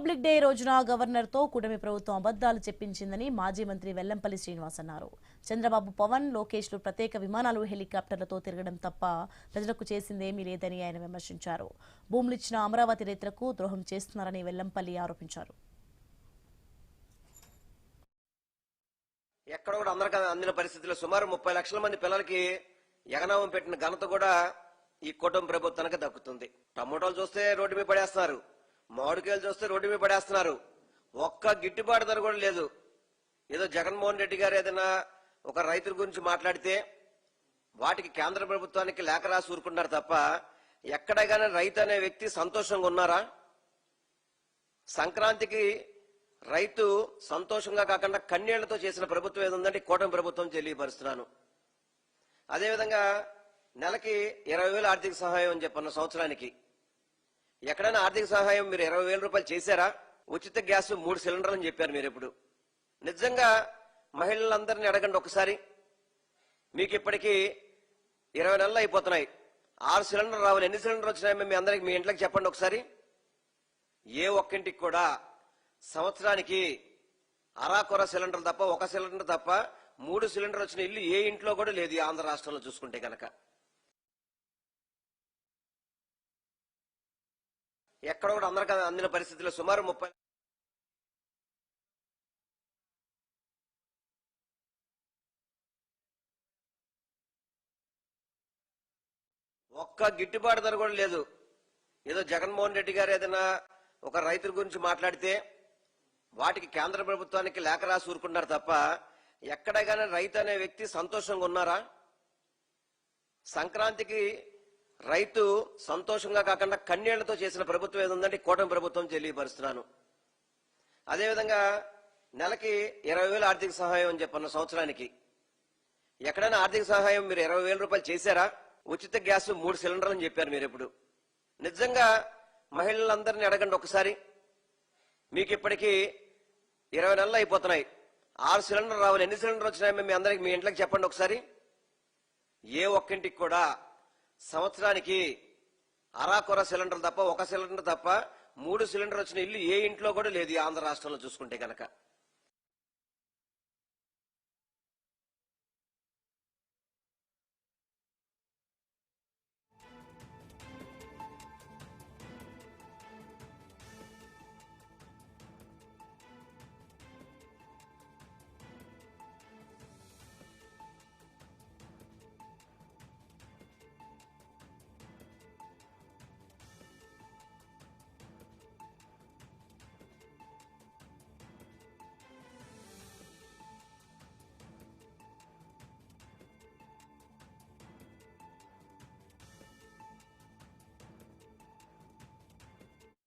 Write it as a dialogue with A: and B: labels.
A: Republic day రోజున గవర్నర్తో కూటమి ప్రభుత్వం అబద్దాలు చెప్పించిందని మాజీ మంత్రి వెల్లంపల్లి శ్రీనివాస్ అన్నారు. చంద్రబాబు, పవన్, లోకేష్లు ప్రత్యేక విమానాలు, హెలికాప్టర్లతో తిరగడం తప్ప ప్రజలకు చేసిందేమీ లేదని ఆయన విమర్శించారు. భూములిచ్చిన అమరావతి రైతులకు ద్రోహం చేస్తున్నారని వెల్లంపల్లి ఆరోపించారు.
B: ఎక్కడ కూడా అందరికీ అందిన పరిస్థితుల్లో సుమారు 30 లక్షల మంది పిల్లలకి ఎగనామం పెట్టిన ఘనత కూడా ఈ కూటమి ప్రభుత్వానికి దక్కుతుంది. టమోటాలు చూస్తే రోడ్డు మీద పడేస్తున్నారు, మామిడికాయలు చూస్తే రోడ్డు మీద పడేస్తున్నారు. ఒక్క గిట్టుబాటు ధర కూడా లేదు. ఏదో జగన్మోహన్ రెడ్డి గారు ఏదైనా ఒక రైతుల గురించి మాట్లాడితే వాటికి కేంద్ర ప్రభుత్వానికి లేఖ రాసి ఊరుకున్నారు తప్ప ఎక్కడ కానీ రైతు అనే వ్యక్తి సంతోషంగా ఉన్నారా? సంక్రాంతికి రైతు సంతోషంగా కాకుండా కన్నీళ్లతో చేసిన ప్రభుత్వం ఏదుందంటే కూటమి ప్రభుత్వం తెలియపరుస్తున్నాను. అదేవిధంగా నెలకి 20,000 ఆర్థిక సహాయం అని చెప్పన్న సంవత్సరానికి ఎక్కడైనా ఆర్థిక సహాయం మీరు 20,000 రూపాయలు చేశారా? ఉచిత గ్యాస్ 3 సిలిండర్లు అని చెప్పారు మీరు. ఇప్పుడు నిజంగా మహిళలందరినీ అడగండి ఒకసారి. మీకు ఇప్పటికీ 20 నెలలు అయిపోతున్నాయి, 6 సిలిండర్లు రావాలి. ఎన్ని సిలిండర్లు వచ్చినాయి మీ అందరికి? మీ ఇంట్లోకి చెప్పండి ఒకసారి. ఏ ఒక్కింటికి కూడా సంవత్సరానికి అరాకొర సిలిండర్ తప్ప, ఒక సిలిండర్ తప్ప 3 సిలిండర్లు వచ్చిన ఇల్లు ఏ ఇంట్లో కూడా లేదు ఈ ఆంధ్ర రాష్ట్రంలో చూసుకుంటే కనుక. ఎక్కడ కూడా అందరికీ అందిన పరిస్థితుల్లో సుమారు 30 ఒక్క గిట్టుబాటు ధర కూడా లేదు. ఏదో జగన్మోహన్ రెడ్డి గారు ఏదైనా ఒక రైతుల గురించి మాట్లాడితే వాటికి కేంద్ర ప్రభుత్వానికి లేఖ రాసి ఊరుకున్నారు తప్ప ఎక్కడ కానీ రైతు అనే వ్యక్తి సంతోషంగా ఉన్నారా? సంక్రాంతికి రైతు సంతోషంగా కాకుండా కన్నీళ్లతో చేసిన ప్రభుత్వం ఏదుందంటే కూటమి ప్రభుత్వం తెలియపరుస్తున్నాను. అదేవిధంగా నెలకి 20,000 ఆర్థిక సహాయం అని చెప్పన్న సంవత్సరానికి ఎక్కడైనా ఆర్థిక సహాయం మీరు 20,000 రూపాయలు చేశారా? ఉచిత గ్యాస్ 3 సిలిండర్లు అని చెప్పారు మీరు. ఇప్పుడు నిజంగా మహిళలందరినీ అడగండి ఒకసారి. మీకు ఇప్పటికీ 20 నెలలు అయిపోతున్నాయి, 6 సిలిండర్లు రావాలి. ఎన్ని సిలిండర్లు వచ్చినాయి మీ అందరికి? మీ ఇంట్లోకి చెప్పండి ఒకసారి. ఏ ఒక్కింటికి కూడా సంవత్సరానికి అరాకొర సిలిండర్ తప్ప, ఒక సిలిండర్ తప్ప 3 సిలిండర్లు వచ్చిన ఇల్లు ఏ ఇంట్లో కూడా లేదు ఈ ఆంధ్ర రాష్ట్రంలో చూసుకుంటే కనుక.